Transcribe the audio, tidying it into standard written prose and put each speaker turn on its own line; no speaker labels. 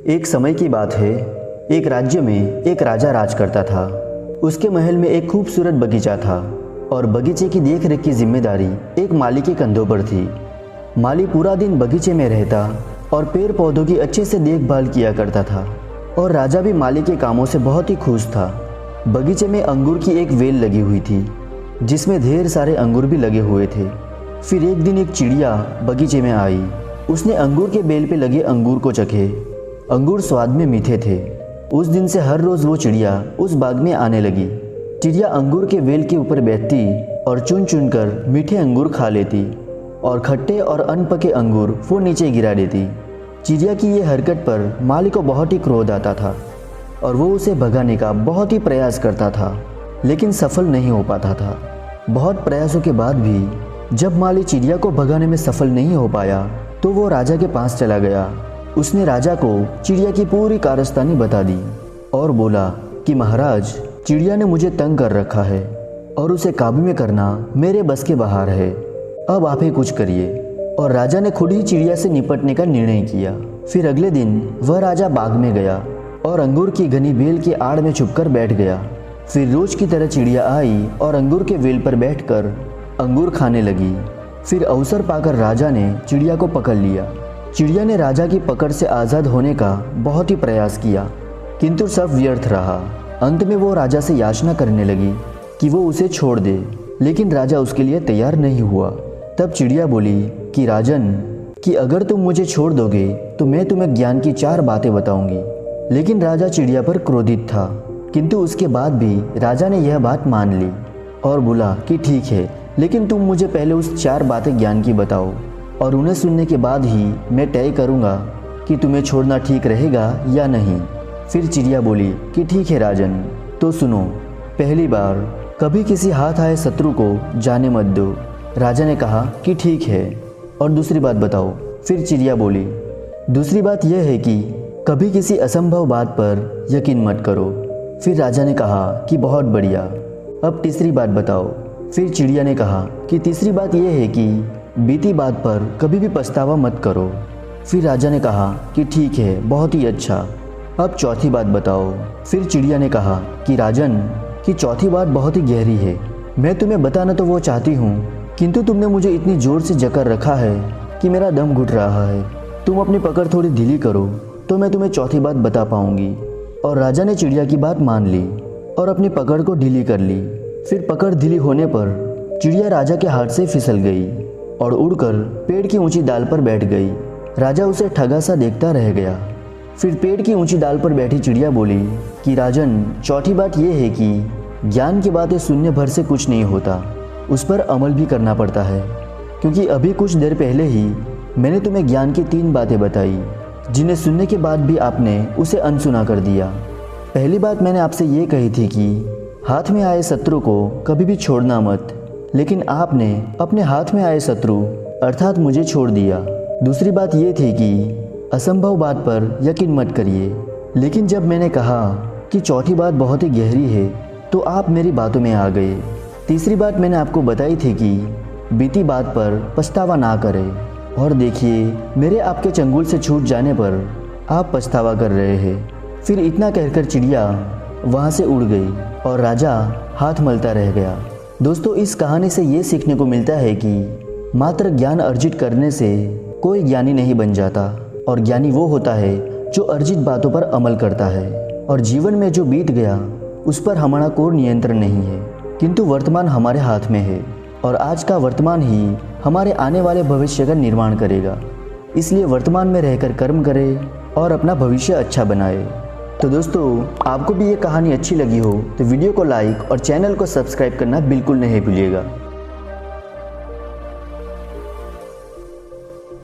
एक समय की बात है। एक राज्य में एक राजा राज करता था। उसके महल में एक खूबसूरत बगीचा था और बगीचे की देखरेख की जिम्मेदारी एक माली के कंधों पर थी। माली पूरा दिन बगीचे में रहता और पेड़ पौधों की अच्छे से देखभाल किया करता था और राजा भी माली के कामों से बहुत ही खुश था। बगीचे में अंगूर की एक वेल लगी हुई थी जिसमें ढेर सारे अंगूर भी लगे हुए थे। फिर एक दिन एक चिड़िया बगीचे में आई। उसने अंगूर के बेल पे लगे अंगूर को चखे। अंगूर स्वाद में मीठे थे। उस दिन से हर रोज़ वो चिड़िया उस बाग में आने लगी। चिड़िया अंगूर के बेल के ऊपर बैठती और चुन चुन कर मीठे अंगूर खा लेती और खट्टे और अनपके अंगूर वो नीचे गिरा देती। चिड़िया की ये हरकत पर माली को बहुत ही क्रोध आता था और वो उसे भगाने का बहुत ही प्रयास करता था, लेकिन सफल नहीं हो पाता था। बहुत प्रयासों के बाद भी जब माली चिड़िया को भगाने में सफल नहीं हो पाया तो वो राजा के पास चला गया। उसने राजा को चिड़िया की पूरी कारस्तानी बता दी और बोला कि महाराज, चिड़िया ने मुझे तंग कर रखा है और उसे काबू में करना मेरे बस के बाहर है। अब आप ही कुछ करिए। और राजा ने खुद ही चिड़िया से निपटने का निर्णय किया। फिर अगले दिन वह राजा बाग में गया और अंगूर की घनी बेल की आड़ में छुपकर बैठ गया। फिर रोज की तरह चिड़िया आई और अंगूर के बेल पर बैठकर अंगूर खाने लगी। फिर अवसर पाकर राजा ने चिड़िया को पकड़ लिया। चिड़िया ने राजा की पकड़ से आज़ाद होने का बहुत ही प्रयास किया, किंतु सब व्यर्थ रहा। अंत में वो राजा से याचना करने लगी कि वो उसे छोड़ दे, लेकिन राजा उसके लिए तैयार नहीं हुआ। तब चिड़िया बोली कि राजन, कि अगर तुम मुझे छोड़ दोगे तो मैं तुम्हें ज्ञान की 4 बातें बताऊंगी। लेकिन राजा चिड़िया पर क्रोधित था, किंतु उसके बाद भी राजा ने यह बात मान ली और बोला कि ठीक है, लेकिन तुम मुझे पहले उस 4 बातें ज्ञान की बताओ और उन्हें सुनने के बाद ही मैं तय करूँगा कि तुम्हें छोड़ना ठीक रहेगा या नहीं। फिर चिड़िया बोली कि ठीक है राजन, तो सुनो। पहली बार, कभी किसी हाथ आए शत्रु को जाने मत दो। राजा ने कहा कि ठीक है। और दूसरी बात बताओ। फिर चिड़िया बोली, दूसरी बात यह है कि कभी किसी असंभव बात पर यकीन मत करो। फिर राजा ने कहा कि बहुत बढ़िया। अब तीसरी बात बताओ। फिर चिड़िया ने कहा कि तीसरी बात यह है कि बीती बात पर कभी भी पछतावा मत करो। फिर राजा ने कहा कि ठीक है, बहुत ही अच्छा। अब चौथी बात बताओ। फिर चिड़िया ने कहा कि राजन, कि चौथी बात बहुत ही गहरी है। मैं तुम्हें बताना तो वो चाहती हूँ, किंतु तुमने मुझे इतनी ज़ोर से जकड़ रखा है कि मेरा दम घुट रहा है। तुम अपनी पकड़ थोड़ी ढीली करो तो मैं तुम्हें चौथी बात बता पाऊँगी। और राजा ने चिड़िया की बात मान ली और अपनी पकड़ को ढीली कर ली। फिर पकड़ ढीली होने पर चिड़िया राजा के हाथ से फिसल गई और उड़कर पेड़ की ऊंची डाल पर बैठ गई। राजा उसे ठगा सा देखता रह गया। फिर पेड़ की ऊंची डाल पर बैठी चिड़िया बोली कि राजन, चौथी बात यह है कि ज्ञान की बातें सुनने भर से कुछ नहीं होता, उस पर अमल भी करना पड़ता है। क्योंकि अभी कुछ देर पहले ही मैंने तुम्हें ज्ञान की 3 बातें बताई, जिन्हें सुनने के बाद भी आपने उसे अनसुना कर दिया। पहली बात मैंने आपसे ये कही थी कि हाथ में आए शत्रु को कभी भी छोड़ना मत, लेकिन आपने अपने हाथ में आए शत्रु अर्थात मुझे छोड़ दिया। दूसरी बात ये थी कि असंभव बात पर यकीन मत करिए, लेकिन जब मैंने कहा कि चौथी बात बहुत ही गहरी है तो आप मेरी बातों में आ गए। तीसरी बात मैंने आपको बताई थी कि बीती बात पर पछतावा ना करें, और देखिए मेरे आपके चंगुल से छूट जाने पर आप पछतावा कर रहे हैं। फिर इतना कहकर चिड़िया वहाँ से उड़ गई और राजा हाथ मलता रह गया। दोस्तों, इस कहानी से ये सीखने को मिलता है कि मात्र ज्ञान अर्जित करने से कोई ज्ञानी नहीं बन जाता, और ज्ञानी वो होता है जो अर्जित बातों पर अमल करता है। और जीवन में जो बीत गया उस पर हमारा कोई नियंत्रण नहीं है, किंतु वर्तमान हमारे हाथ में है और आज का वर्तमान ही हमारे आने वाले भविष्य का निर्माण करेगा। इसलिए वर्तमान में रहकर कर्म करें और अपना भविष्य अच्छा बनाए। तो दोस्तों, आपको भी ये कहानी अच्छी लगी हो तो वीडियो को लाइक और चैनल को सब्सक्राइब करना बिल्कुल नहीं भूलिएगा।